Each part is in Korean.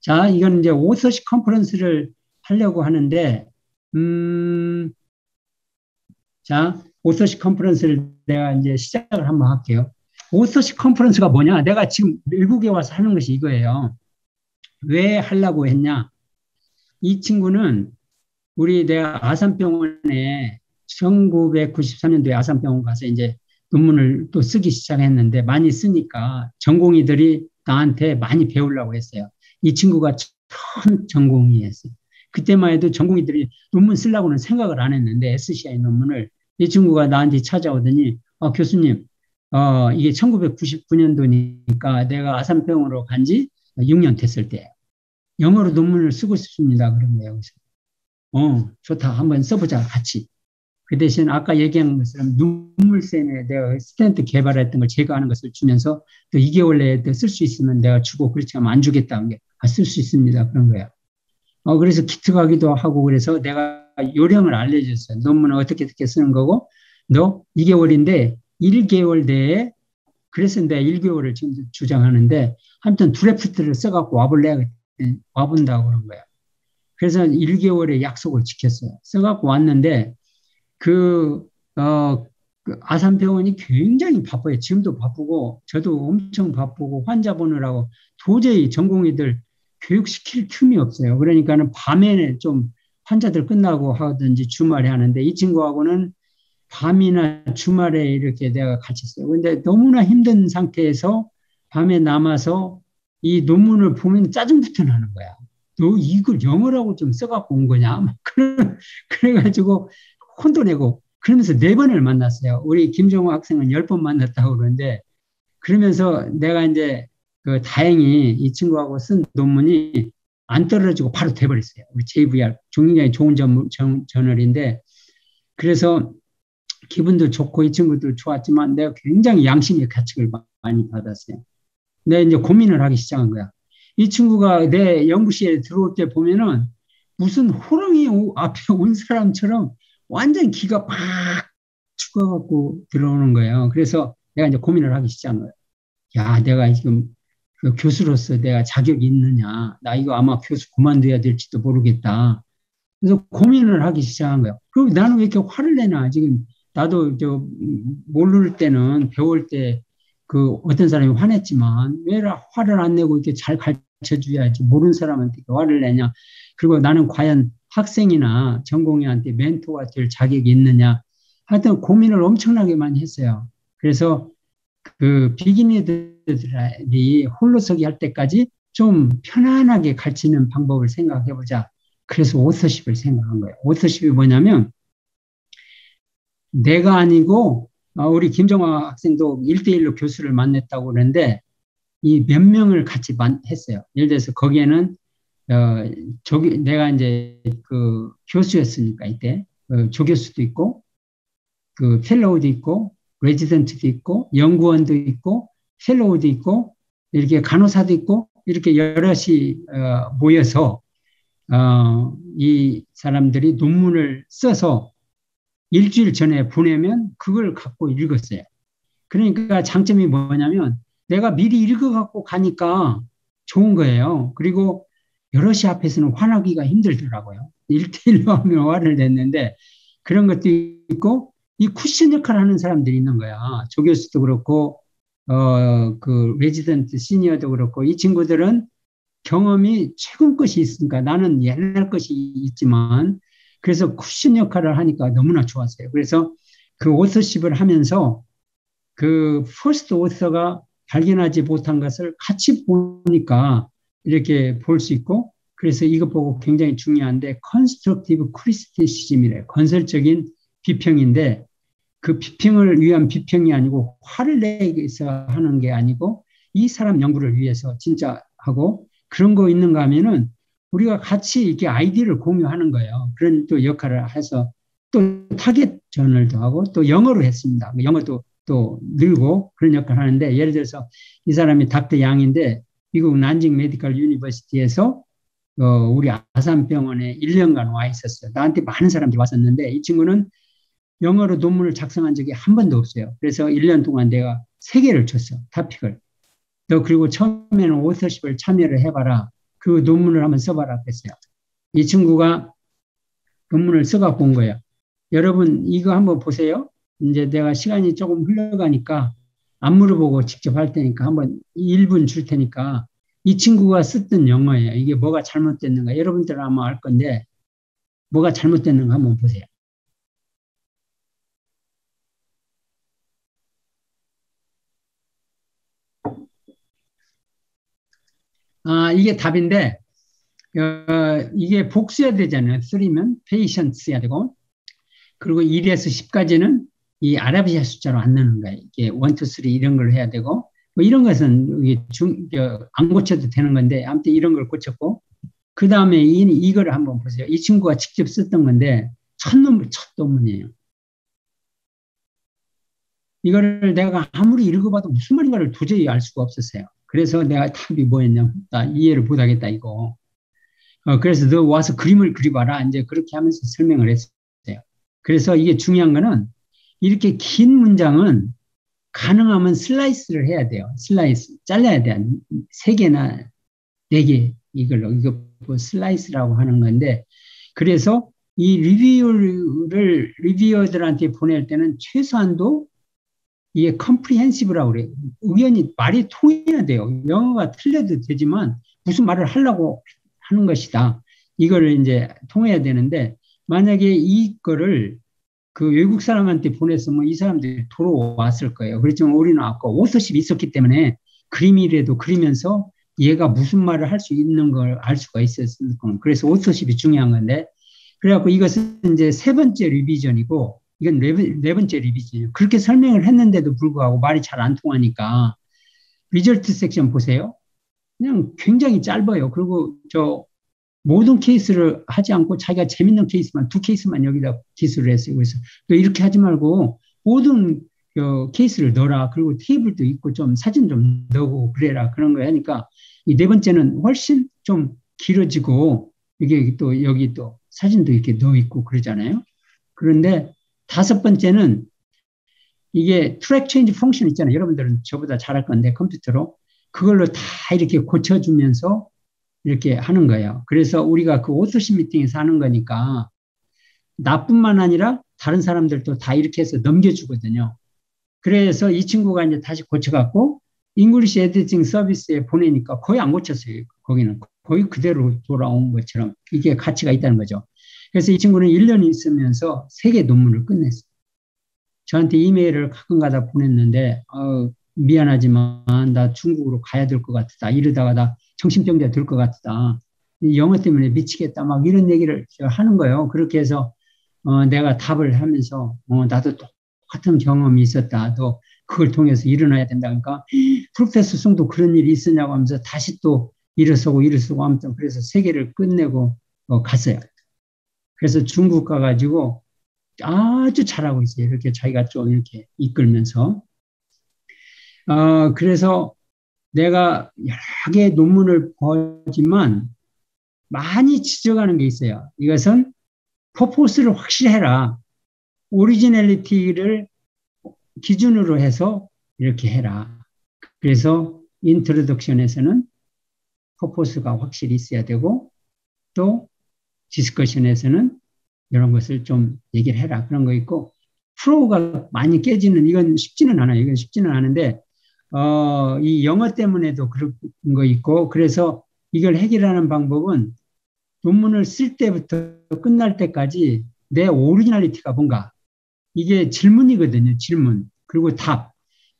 자, 이건 이제 오서시 컨퍼런스를 하려고 하는데, 음, 자, 오서시 컨퍼런스를 내가 이제 시작을 한번 할게요. 오서시 컨퍼런스가 뭐냐? 내가 지금 미국에 와서 하는 것이 이거예요. 왜 하려고 했냐? 이 친구는 우리 내가 아산병원에 1993년도에 아산병원 가서 이제 논문을 또 쓰기 시작했는데 많이 쓰니까 전공의들이 나한테 많이 배우려고 했어요. 이 친구가 처음 전공의였어요. 그때만 해도 전공의들이 논문 쓰려고는 생각을 안 했는데 SCI 논문을 이 친구가 나한테 찾아오더니 교수님 이게 1999년도니까 내가 아산병원으로 간지 6년 됐을 때예요. 영어로 논문을 쓰고 싶습니다. 그런 거예요. 좋다. 한번 써보자, 같이. 그 대신 아까 얘기한 것처럼 눈물샘에 내가 스탠트 개발했던 걸 제거하는 것을 주면서 또 2개월 내에 쓸 수 있으면 내가 주고 그렇지 않으면 안 주겠다는 게, 쓸 수 있습니다. 그런 거야. 그래서 기트 가기도 하고 그래서 내가 요령을 알려줬어요. 논문을 어떻게 쓰는 거고, 너 2개월인데 1개월 내에, 그래서 내가 1개월을 지금 주장하는데, 아무튼 드래프트를 써갖고 와볼래? 와본다고 그런 거야. 그래서 1개월의 약속을 지켰어요. 써갖고 왔는데, 그 아산병원이 굉장히 바빠요. 지금도 바쁘고, 저도 엄청 바쁘고, 환자 보느라고 도저히 전공의들 교육시킬 틈이 없어요. 그러니까는 밤에 좀 환자들 끝나고 하든지 주말에 하는데, 이 친구하고는 밤이나 주말에 이렇게 내가 같이 써요. 근데 너무나 힘든 상태에서 밤에 남아서 이 논문을 보면 짜증부터 나는 거야. 너 이걸 영어라고 좀 써갖고 온 거냐? 그래가지고 혼도 내고 그러면서 4번을 만났어요. 우리 김정호 학생은 10번 만났다고 그러는데, 그러면서 내가 이제 다행히 이 친구하고 쓴 논문이 안 떨어지고 바로 돼버렸어요. 우리 JVR 굉장히 좋은 저널인데, 그래서 기분도 좋고 이 친구도 좋았지만 내가 굉장히 양심의 가책을 많이 받았어요. 내가 이제 고민을 하기 시작한 거야. 이 친구가 내 연구실에 들어올 때 보면은 무슨 호랑이 앞에 온 사람처럼 완전 기가 막 죽어갖고 들어오는 거예요. 그래서 내가 이제 고민을 하기 시작한 거예요. 야, 내가 지금 그 교수로서 내가 자격이 있느냐. 나 이거 아마 교수 그만둬야 될지도 모르겠다. 그래서 고민을 하기 시작한 거예요. 그리고 나는 왜 이렇게 화를 내나. 지금 나도 모를 때는 배울 때 어떤 사람이 화냈지만 왜 화를 안 내고 이렇게 잘 가르쳐 줘야지 모르는 사람한테 화를 내냐. 그리고 나는 과연 학생이나 전공의한테 멘토가 될 자격이 있느냐. 하여튼 고민을 엄청나게 많이 했어요. 그래서 비기너들이 홀로서기 할 때까지 좀 편안하게 가르치는 방법을 생각해보자. 그래서 오서십을 생각한 거예요. 오서십이 뭐냐면, 내가 아니고 우리 김정화 학생도 1대1로 교수를 만났다고 그러는데, 이 몇 명을 같이 했어요. 예를 들어서 거기에는 내가 이제 교수였으니까 이때 조교수도 있고 펠로우도 있고 레지던트도 있고 연구원도 있고 펠로우도 있고 이렇게 간호사도 있고 이렇게 여럿이 모여서 이 사람들이 논문을 써서 일주일 전에 보내면 그걸 갖고 읽었어요. 그러니까 장점이 뭐냐면 내가 미리 읽어갖고 가니까 좋은 거예요. 그리고 여럿이 앞에서는 화나기가 힘들더라고요. 1대1로 하면 화를 냈는데 그런 것도 있고 이 쿠션 역할을 하는 사람들이 있는 거야. 조교수도 그렇고 레지던트 시니어도 그렇고 이 친구들은 경험이 최근 것이 있으니까 나는 옛날 것이 있지만 그래서 쿠션 역할을 하니까 너무나 좋았어요. 그래서 그 오서십을 하면서 퍼스트 오서가 발견하지 못한 것을 같이 보니까 이렇게 볼 수 있고 그래서 이것 보고 굉장히 중요한데 컨스트럭티브 크리티시즘이래요. 건설적인 비평인데 그 비평을 위한 비평이 아니고 화를 내기 위해서 하는 게 아니고 이 사람 연구를 위해서 진짜 하고 그런 거 있는가 하면은 우리가 같이 이렇게 아이디어를 공유하는 거예요. 그런 또 역할을 해서 또 타겟 저널도 하고 또 영어로 했습니다. 영어도 또 늘고 그런 역할을 하는데 예를 들어서 이 사람이 닥터 양인데 미국 난징 메디컬 유니버시티에서 우리 아산병원에 1년간 와 있었어요. 나한테 많은 사람들이 왔었는데 이 친구는 영어로 논문을 작성한 적이 한 번도 없어요. 그래서 1년 동안 내가 3개를 줬어. 토픽을. 너 그리고 처음에는 오서십을 참여를 해봐라. 그 논문을 한번 써봐라 그랬어요. 이 친구가 논문을 써갖고 온 거예요. 여러분 이거 한번 보세요. 이제 내가 시간이 조금 흘러가니까 안 물어보고 직접 할 테니까 한번 1분 줄 테니까 이 친구가 썼던 영어예요. 이게 뭐가 잘못됐는가 여러분들은 아마 알 건데 뭐가 잘못됐는가 한번 보세요. 이게 답인데 이게 복수해야 되잖아요. 3면 patients 해야 되고 그리고 1에서 10까지는 이 아라비아 숫자로 안 넣는 거예요. 이게 1, 2, 3 이런 걸 해야 되고 뭐 이런 것은 이게 안 고쳐도 되는 건데 아무튼 이런 걸 고쳤고 그 다음에 이거를 한번 보세요. 이 친구가 직접 썼던 건데 첫 논문이에요. 이거를 내가 아무리 읽어봐도 무슨 말인가를 도저히 알 수가 없었어요. 그래서 내가 답이 뭐였냐면 나 이해를 못하겠다 이거. 그래서 너 와서 그림을 그려봐라. 이제 그렇게 하면서 설명을 했어요. 그래서 이게 중요한 거는 이렇게 긴 문장은 가능하면 슬라이스를 해야 돼요. 슬라이스. 잘라야 돼. 3개나 4개 이걸로. 이거 뭐 슬라이스라고 하는 건데 그래서 이 리뷰어들한테 보낼 때는 최소한도 이게 컴프리헨시브라고 그래요. 의견이 말이 통해야 돼요. 영어가 틀려도 되지만 무슨 말을 하려고 하는 것이다. 이거를 이제 통해야 되는데 만약에 이거를 그 외국 사람한테 보냈으면 이 사람들이 돌아왔을 거예요. 그렇지만 우리는 아까 오서십이 있었기 때문에 그림이라도 그리면서 얘가 무슨 말을 할 수 있는 걸 알 수가 있었을 겁니다. 그래서 오서십이 중요한 건데 그래갖고 이것은 이제 3번째 리비전이고 이건 네 번째 리비전이에요. 그렇게 설명을 했는데도 불구하고 말이 잘 안 통하니까 리절트 섹션 보세요. 그냥 굉장히 짧아요. 그리고 모든 케이스를 하지 않고 자기가 재밌는 케이스만 2케이스만 여기다 기술을 했어요. 그래서 또 이렇게 하지 말고 모든 케이스를 넣어라. 그리고 테이블도 있고 좀 사진 좀 넣고 그래라. 그런 거 하니까 이 4번째는 훨씬 좀 길어지고 이게 또 여기 또 사진도 이렇게 넣어 있고 그러잖아요. 그런데 5번째는 이게 트랙 체인지 펑션 있잖아요. 여러분들은 저보다 잘할 건데 컴퓨터로 그걸로 다 이렇게 고쳐주면서 이렇게 하는 거예요. 그래서 우리가 그 오토십 미팅에서 하는 거니까 나뿐만 아니라 다른 사람들도 다 이렇게 해서 넘겨주거든요. 그래서 이 친구가 이제 다시 고쳐갖고 잉글리시 에디팅 서비스에 보내니까 거의 안 고쳤어요. 거기는 거의 그대로 돌아온 것처럼 이게 가치가 있다는 거죠. 그래서 이 친구는 1년 있으면서 3개 논문을 끝냈어요. 저한테 이메일을 가끔가다 보냈는데 미안하지만 나 중국으로 가야 될 것 같다. 이러다가 나 정신병자 될 것 같다. 영어 때문에 미치겠다. 막 이런 얘기를 하는 거예요. 그렇게 해서 내가 답을 하면서 나도 똑같은 경험이 있었다. 또 그걸 통해서 일어나야 된다. 그러니까 프로페서 송도 그런 일이 있었냐고 하면서 다시 또 일어서고 아무튼 그래서 3개를 끝내고 갔어요. 그래서 중국 가가지고 아주 잘하고 있어요. 이렇게 자기가 좀 이렇게 이끌면서. 그래서 내가 여러 개의 논문을 보지만 많이 지적하는 게 있어요. 이것은 퍼포스를 확실해라. 오리지널리티를 기준으로 해서 이렇게 해라. 그래서 인트로덕션에서는 퍼포스가 확실히 있어야 되고 또 디스커션에서는 이런 것을 좀 얘기를 해라. 그런 거 있고 프로가 많이 깨지는 이건 쉽지는 않아요. 이건 쉽지는 않은데 이 영어 때문에도 그런 거 있고 그래서 이걸 해결하는 방법은 논문을 쓸 때부터 끝날 때까지 내 오리지널리티가 뭔가 이게 질문이거든요. 질문 그리고 답.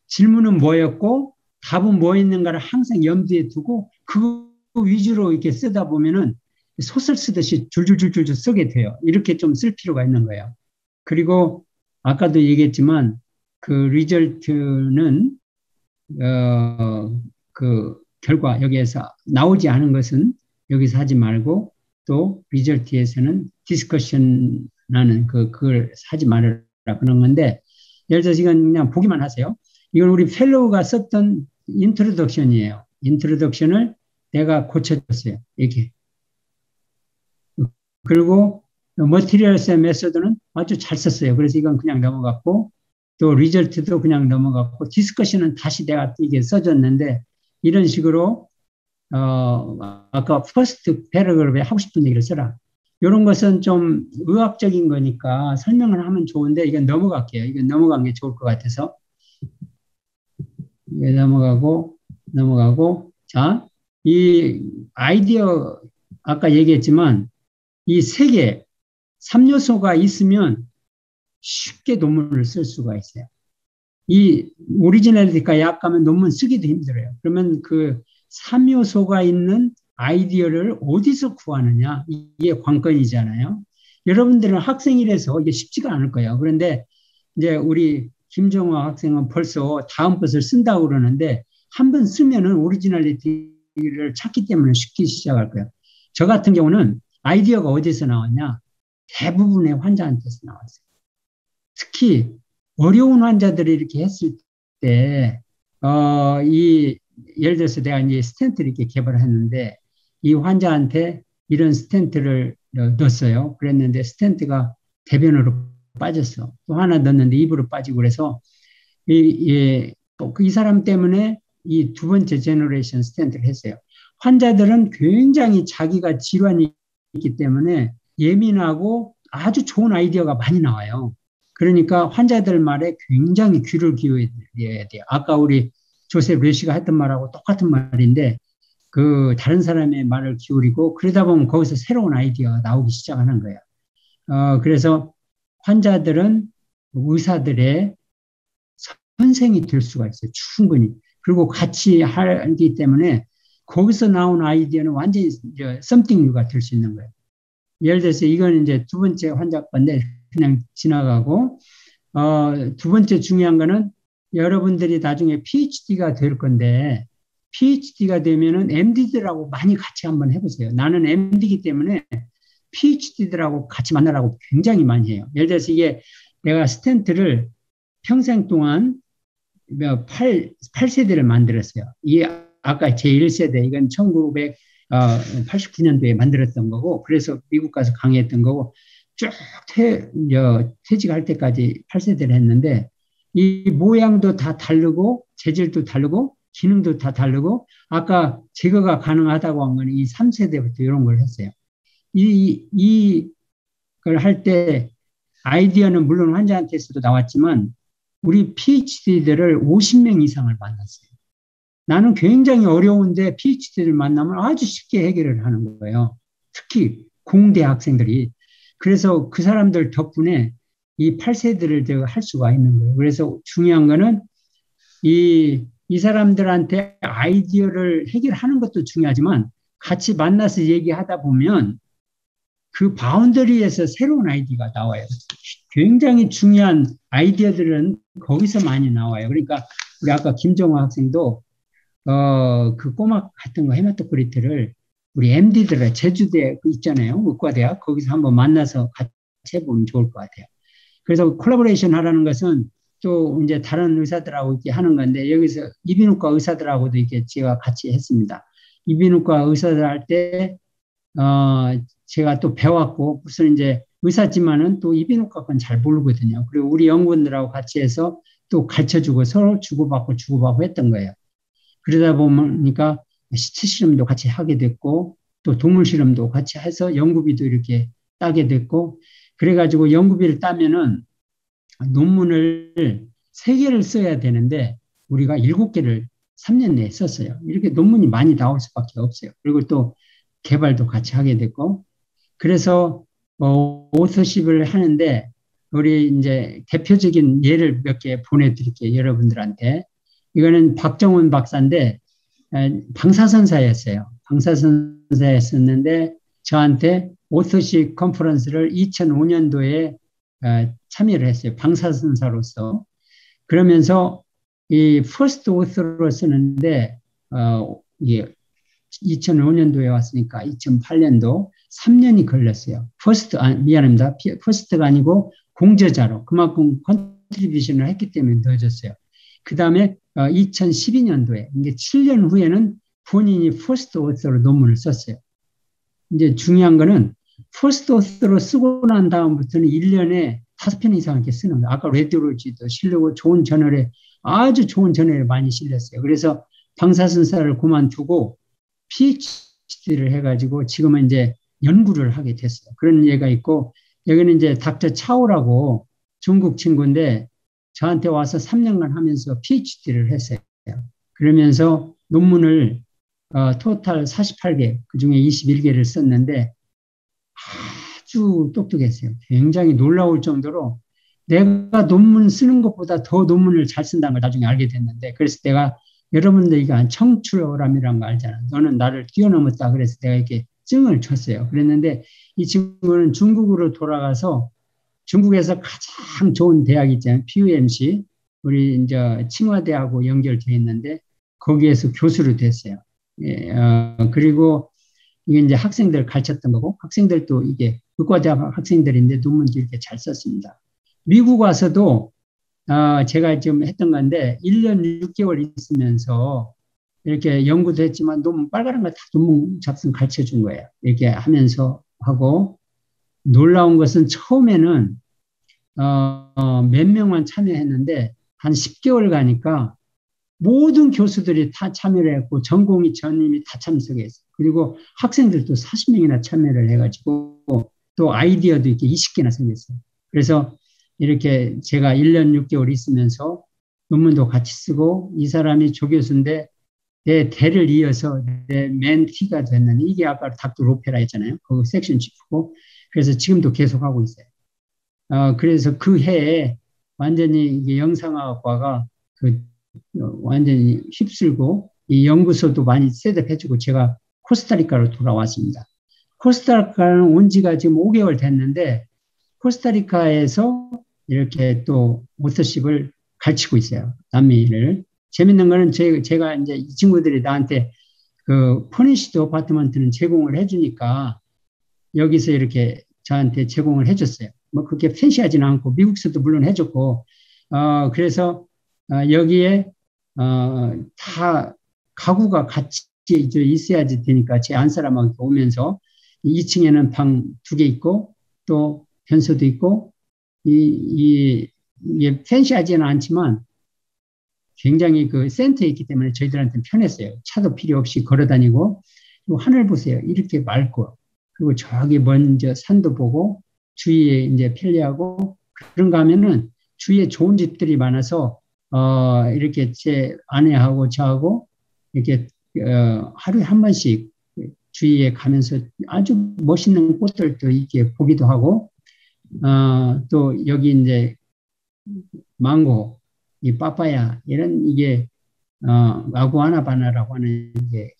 질문은 뭐였고 답은 뭐였는가를 항상 염두에 두고 그거 위주로 이렇게 쓰다 보면은 소설 쓰듯이 줄줄줄줄 쓰게 돼요. 이렇게 좀 쓸 필요가 있는 거예요. 그리고 아까도 얘기했지만 그 리절트는 그 결과 여기에서 나오지 않은 것은 여기서 하지 말고 또 리절트에서는 디스커션 하는 그걸 하지 말아라 그런 건데 예를 들어서 이건 그냥 보기만 하세요. 이건 우리 펠로우가 썼던 인트로덕션이에요. 인트로덕션을 내가 고쳐줬어요. 이렇게. 그리고 머티리얼스의 메소드는 아주 잘 썼어요. 그래서 이건 그냥 넘어갔고 또 리절트도 그냥 넘어갔고 디스커션은 다시 내가 이게 써줬는데 이런 식으로 아까 퍼스트 패러그래프에 하고 싶은 얘기를 써라. 이런 것은 좀 의학적인 거니까 설명을 하면 좋은데 이건 넘어갈게요. 이건 넘어간 게 좋을 것 같아서. 이게 넘어가고. 자, 이 아이디어, 아까 얘기했지만 이 세 개, 3요소가 있으면 쉽게 논문을 쓸 수가 있어요. 이 오리지널리티가 약하면 논문 쓰기도 힘들어요. 그러면 그 3요소가 있는 아이디어를 어디서 구하느냐? 이게 관건이잖아요. 여러분들은 학생이라서 이게 쉽지가 않을 거예요. 그런데 이제 우리 김정화 학생은 벌써 다음 것을 쓴다고 그러는데 한 번 쓰면은 오리지널리티를 찾기 때문에 쉽게 시작할 거예요. 저 같은 경우는 아이디어가 어디서 나왔냐? 대부분의 환자한테서 나왔어요. 특히 어려운 환자들이 이렇게 했을 때, 예를 들어서 내가 이제 스텐트를 이렇게 개발했는데, 이 환자한테 이런 스텐트를 넣었어요. 그랬는데 스텐트가 대변으로 빠졌어. 또 하나 넣었는데 입으로 빠지고 그래서, 이 사람 때문에 이 두 번째 제너레이션 스텐트를 했어요. 환자들은 굉장히 자기가 질환이 있기 때문에 예민하고 아주 좋은 아이디어가 많이 나와요. 그러니까 환자들 말에 굉장히 귀를 기울여야 돼요. 아까 우리 조셉 르시가 했던 말하고 똑같은 말인데 그 다른 사람의 말을 기울이고 그러다 보면 거기서 새로운 아이디어가 나오기 시작하는 거예요. 그래서 환자들은 의사들의 선생이 될 수가 있어요. 충분히. 그리고 같이 하기 때문에 거기서 나온 아이디어는 완전히 썸띵류가 될 수 있는 거예요. 예를 들어서 이건 이제 두 번째 환자 건데 그냥 지나가고, 두 번째 중요한 거는 여러분들이 나중에 PhD가 될 건데, PhD가 되면은 MD들하고 많이 같이 한번 해보세요. 나는 MD이기 때문에 PhD들하고 같이 만나라고 굉장히 많이 해요. 예를 들어서 이게 내가 스텐트를 평생 동안 8세대를 만들었어요. 이게 아까 제1세대, 이건 1989년도에 만들었던 거고, 그래서 미국 가서 강의했던 거고, 쭉 퇴직할 때까지 8세대를 했는데, 이 모양도 다 다르고, 재질도 다르고, 기능도 다 다르고, 아까 제거가 가능하다고 한 거는 이 3세대부터 이런 걸 했어요. 이걸 할 때 아이디어는 물론 환자한테서도 나왔지만, 우리 PhD들을 50명 이상을 만났어요. 나는 굉장히 어려운데 PhD를 만나면 아주 쉽게 해결을 하는 거예요. 특히 공대 학생들이. 그래서 그 사람들 덕분에 이 8세대를 할 수가 있는 거예요. 그래서 중요한 거는 이 사람들한테 아이디어를 해결하는 것도 중요하지만 같이 만나서 얘기하다 보면 그 바운더리에서 새로운 아이디어가 나와요. 굉장히 중요한 아이디어들은 거기서 많이 나와요. 그러니까 우리 아까 김정화 학생도 그 꼬막 같은 거 헤마토크리트를 우리 MD들 제주대 있잖아요. 의과대학 거기서 한번 만나서 같이 해보면 좋을 것 같아요. 그래서 콜라보레이션 하라는 것은 또 이제 다른 의사들하고 이렇게 하는 건데 여기서 이비인후과 의사들하고도 이렇게 제가 같이 했습니다. 이비인후과 의사들 할 때 제가 또 배웠고 무슨 이제 의사지만은 또 이비인후과 건 잘 모르거든요. 그리고 우리 연구원들하고 같이 해서 또 가르쳐주고 서로 주고받고 했던 거예요. 그러다 보니까 시체 실험도 같이 하게 됐고 또 동물 실험도 같이 해서 연구비도 이렇게 따게 됐고 그래가지고 연구비를 따면은 논문을 3개를 써야 되는데 우리가 7개를 3년 내에 썼어요. 이렇게 논문이 많이 나올 수밖에 없어요. 그리고 또 개발도 같이 하게 됐고 그래서 오서십을 하는데 우리 이제 대표적인 예를 몇 개 보내드릴게요. 여러분들한테. 이거는 박정훈 박사인데 방사선사였어요. 방사선사였었는데 저한테 오서십 컨퍼런스를 2005년도에 참여를 했어요. 방사선사로서. 그러면서 이 퍼스트 오서로 쓰는데 이게 2005년도에 왔으니까 2008년도 3년이 걸렸어요. 미안합니다. 퍼스트가 아니고 공저자로 그만큼 컨트리뷰션을 했기 때문에 늦어졌어요. 그 다음에 2012년도에 이제 7년 후에는 본인이 퍼스트 오서로 논문을 썼어요. 이제 중요한 거는 퍼스트 오서로 쓰고 난 다음부터는 1년에 5편 이상 이렇게 쓰는 거예요. 아까 레디올로지도 실리고 아주 좋은 저널에 많이 실렸어요. 그래서 방사선사를 그만두고 PhD를 해가지고 지금은 이제 연구를 하게 됐어요. 그런 얘가 있고, 여기는 이제 닥터 차오라고 중국 친구인데 저한테 와서 3년간 하면서 PhD를 했어요. 그러면서 논문을 토탈 48개, 그 중에 21개를 썼는데 아주 똑똑했어요. 굉장히 놀라울 정도로 내가 논문 쓰는 것보다 더 논문을 잘 쓴다는 걸 나중에 알게 됐는데, 그래서 내가 여러분들 이거 청출어람이라는 거 알잖아. 너는 나를 뛰어넘었다. 그래서 내가 이렇게 증을 쳤어요. 그랬는데 이 친구는 중국으로 돌아가서 중국에서 가장 좋은 대학 있잖아요. PUMC. 우리 이제清華대하고 연결되어 있는데 거기에서 교수로 됐어요. 예, 그리고 이게 이제 학생들 가르쳤던 거고, 학생들도 이게 의과대학 학생들인데 논문도 이렇게 잘 썼습니다. 미국 와서도 제가 지금 했던 건데 1년 6개월 있으면서 이렇게 연구도 했지만 논문 빨간한 거 다 논문 작성 가르쳐 준 거예요. 이렇게 하면서 하고, 놀라운 것은 처음에는 몇 명만 참여했는데 한 10개월 가니까 모든 교수들이 다 참여를 했고 전공의 전임이 다 참석했어요. 그리고 학생들도 40명이나 참여를 해가지고 또 아이디어도 이렇게 20개나 생겼어요. 그래서 이렇게 제가 1년 6개월 있으면서 논문도 같이 쓰고, 이 사람이 조교수인데 내 대를 이어서 내 멘티가 됐는데, 이게 아까 닥터 로페라 했잖아요. 그 섹션 치프고. 그래서 지금도 계속하고 있어요. 그래서 그 해에 완전히 이게 영상학과가 완전히 휩쓸고 이 연구소도 많이 셋업해주고 제가 코스타리카로 돌아왔습니다. 코스타리카는 온 지가 지금 5개월 됐는데 코스타리카에서 이렇게 또 오토십을 가르치고 있어요. 남미를. 재밌는 거는 제가 이제 이 친구들이 나한테 그 퍼니시드 어파트먼트는 제공을 해주니까 여기서 이렇게 저한테 제공을 해줬어요. 뭐 그렇게 팬시하지는 않고 미국에서도 물론 해줬고, 그래서 여기에 다 가구가 같이 있어야지 되니까 제 안사람하고 오면서 2층에는 방 2개 있고 또 변소도 있고, 이게 팬시하지는 않지만 굉장히 그 센터에 있기 때문에 저희들한테는 편했어요. 차도 필요 없이 걸어 다니고, 하늘 보세요. 이렇게 맑고, 그리고 저기 먼저 산도 보고, 주위에 이제 편리하고, 그런가 하면은 주위에 좋은 집들이 많아서, 이렇게 제 아내하고 저하고 이렇게, 하루에 한 번씩 주위에 가면서 아주 멋있는 꽃들도 이렇게 보기도 하고, 또 여기 이제 망고, 이 빠빠야, 이런 이게, 아구아나바나라고 하는 게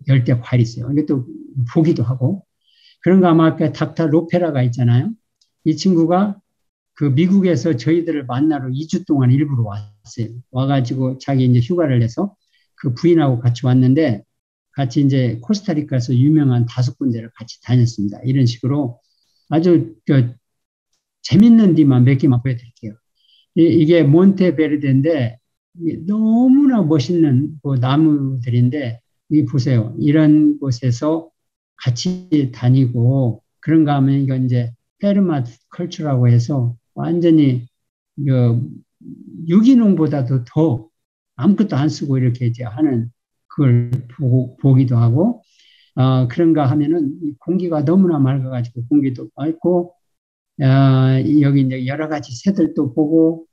열대 과일이 있어요. 이게 또 보기도 하고. 그런가 아마 아까 닥터 로페라가 있잖아요. 이 친구가 그 미국에서 저희들을 만나러 2주 동안 일부러 왔어요. 와가지고 자기 이제 휴가를 내서 그 부인하고 같이 왔는데 같이 이제 코스타리카에서 유명한 5군데를 같이 다녔습니다. 이런 식으로 아주 재밌는 데만 몇 개만 보여드릴게요. 이게 몬테베르데인데 너무나 멋있는 그 나무들인데, 이 보세요. 이런 곳에서 같이 다니고, 그런가 하면 이건 이제 페르마트 컬처라고 해서 완전히 유기농보다도 더 아무것도 안 쓰고 이렇게 이제 하는 그걸 보기도 하고, 그런가 하면은 공기가 너무나 맑아가지고 공기도 맑고, 여기 이제 여러 가지 새들도 보고,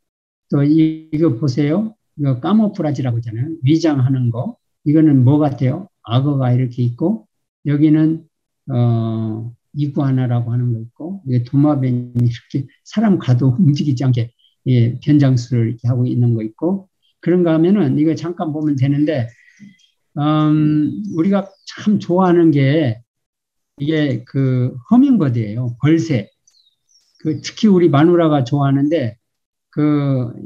또 이거 보세요. 이거 까모프라지라고 하잖아요. 위장하는 거. 이거는 뭐 같아요? 악어가 이렇게 있고, 여기는 이구아나라고 하는 거 있고, 이게 도마뱀이 이렇게 사람 가도 움직이지 않게 변장수를 이렇게 하고 있는 거 있고, 그런가 하면은 이거 잠깐 보면 되는데, 우리가 참 좋아하는 게 이게 그 허밍버드예요. 벌새. 특히 우리 마누라가 좋아하는데,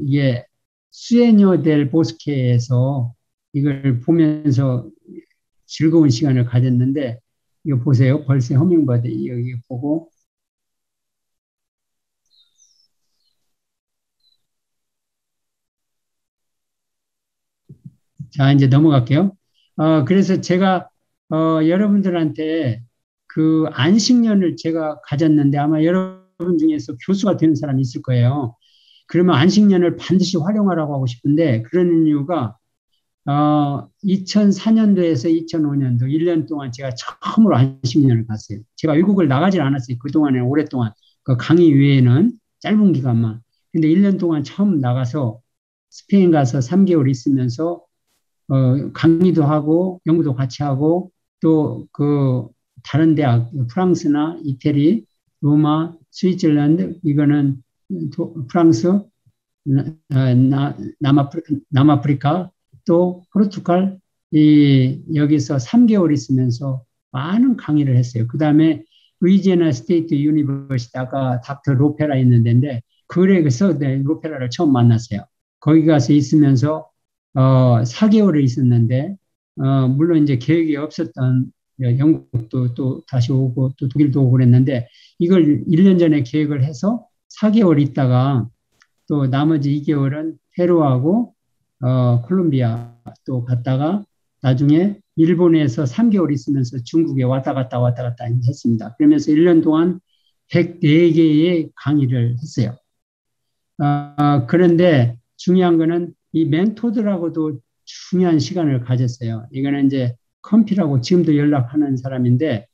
이게 수에뇨 델 보스케에서 이걸 보면서 즐거운 시간을 가졌는데, 이거 보세요. 벌새 허밍버드 여기 보고. 자, 이제 넘어갈게요. 그래서 제가 여러분들한테 그 안식년을 제가 가졌는데 아마 여러분 중에서 교수가 되는 사람이 있을 거예요. 그러면 안식년을 반드시 활용하라고 하고 싶은데, 그런 이유가 2004년도에서 2005년도 1년 동안 제가 처음으로 안식년을 갔어요. 제가 외국을 나가질 않았어요. 그동안에 오랫동안 그 강의 외에는 짧은 기간만. 근데 1년 동안 처음 나가서 스페인 가서 3개월 있으면서 강의도 하고 연구도 같이 하고 또 그 다른 대학 프랑스나 이태리, 로마, 스위tzerland 이거는 프랑스, 남아프리카 또 포르투갈 여기서 3개월 있으면서 많은 강의를 했어요. 그 다음에 루이지애나 스테이트 유니버시티 아까 닥터 로페라 있는 데인데 그래서 로페라를 처음 만났어요. 거기 가서 있으면서 4개월을 있었는데 물론 이제 계획이 없었던 영국도 또 다시 오고 또 독일도 오고 그랬는데 이걸 1년 전에 계획을 해서 4개월 있다가 또 나머지 2개월은 페루하고 콜롬비아 또 갔다가 나중에 일본에서 3개월 있으면서 중국에 왔다 갔다 했습니다. 그러면서 1년 동안 104개의 강의를 했어요. 그런데 중요한 거는 이 멘토들하고도 중요한 시간을 가졌어요. 이거는 이제 컴피라고 지금도 연락하는 사람인데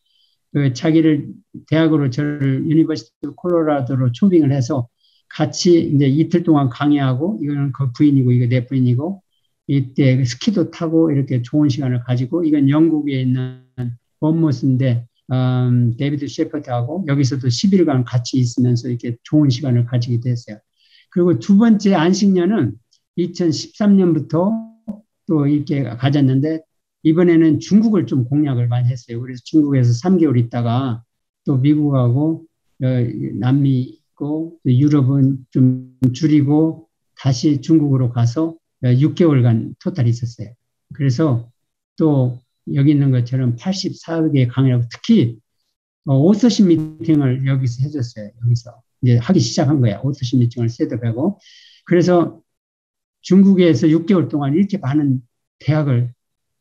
그 자기를 대학으로 저를 유니버시티 콜로라도로 초빙을 해서 같이 이제 이틀 동안 강의하고 이거는 그 부인이고 이거 내 부인이고 이때 스키도 타고 이렇게 좋은 시간을 가지고 이건 영국에 있는 본모스인데 데이비드 셰퍼드하고 여기서도 10일간 같이 있으면서 이렇게 좋은 시간을 가지게 됐어요. 그리고 두 번째 안식년은 2013년부터 또 이렇게 가졌는데 이번에는 중국을 좀 공략을 많이 했어요. 그래서 중국에서 3개월 있다가 또 미국하고 남미 있고 유럽은 좀 줄이고 다시 중국으로 가서 6개월간 토탈 있었어요. 그래서 또 여기 있는 것처럼 84개 강의라고 특히 오서십 미팅을 여기서 해줬어요. 여기서 이제 하기 시작한 거야. 오서십 미팅을 셋업하고 그래서 중국에서 6개월 동안 이렇게 많은 대학을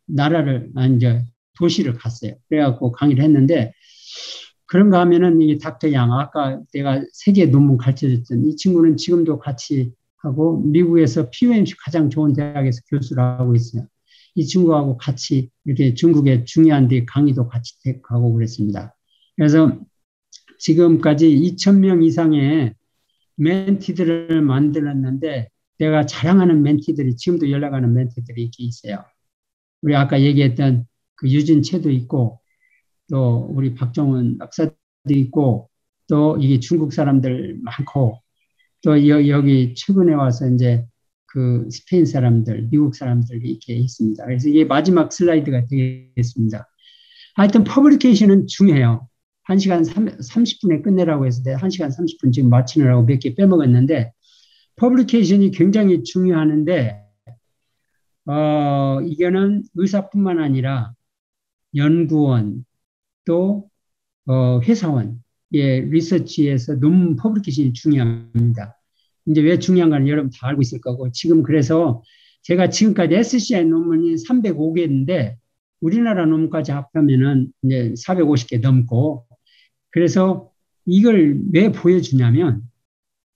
나라를 이제 도시를 갔어요. 그래갖고 강의를 했는데 그런가 하면은 이 닥터 양 아까 내가 세계 논문 가르쳐줬던 이 친구는 지금도 같이 하고 미국에서 PUMC 가장 좋은 대학에서 교수를 하고 있어요. 이 친구하고 같이 이렇게 중국의 중요한 데 강의도 같이 가고 그랬습니다. 그래서 지금까지 2,000명 이상의 멘티들을 만들었는데 내가 자랑하는 멘티들이 지금도 연락하는 멘티들이 이렇게 있어요. 우리 아까 얘기했던 그 유진채도 있고 또 우리 박정훈 박사도 있고 또 이게 중국 사람들 많고 또 여기 최근에 와서 이제 그 스페인 사람들, 미국 사람들이 이렇게 있습니다. 그래서 이게 마지막 슬라이드가 되겠습니다. 하여튼 퍼블리케이션은 중요해요. 1시간 30분에 끝내라고 해서 1시간 30분 지금 마치느라고 몇 개 빼먹었는데 퍼블리케이션이 굉장히 중요하는데 이거는 의사뿐만 아니라 연구원 또 회사원 리서치에서 논문 퍼블리케이션이 중요합니다. 이제 왜 중요한가는 여러분 다 알고 있을 거고 지금 그래서 제가 지금까지 SCI 논문이 305개인데 우리나라 논문까지 합하면은 이제 450개 넘고 그래서 이걸 왜 보여주냐면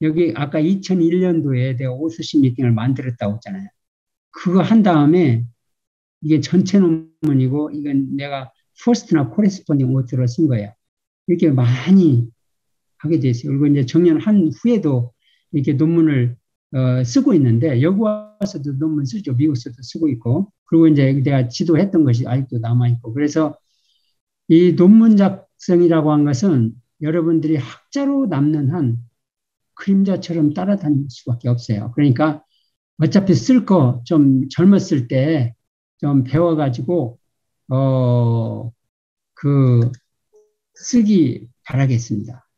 여기 아까 2001년도에 내가 오스시 미팅을 만들었다고 했잖아요. 그거 한 다음에 이게 전체 논문이고 이건 내가 퍼스트나 코레스폰딩 오트로 쓴 거예요. 이렇게 많이 하게 됐어요. 그리고 이제 정년한 후에도 이렇게 논문을 쓰고 있는데 여기 와서도 논문 쓰죠. 미국에서도 쓰고 있고 그리고 이제 내가 지도했던 것이 아직도 남아있고 그래서 이 논문 작성이라고 한 것은 여러분들이 학자로 남는 한 그림자처럼 따라다닐 수밖에 없어요. 그러니까 어차피 쓸 거 좀 젊었을 때 좀 배워가지고 쓰기 바라겠습니다.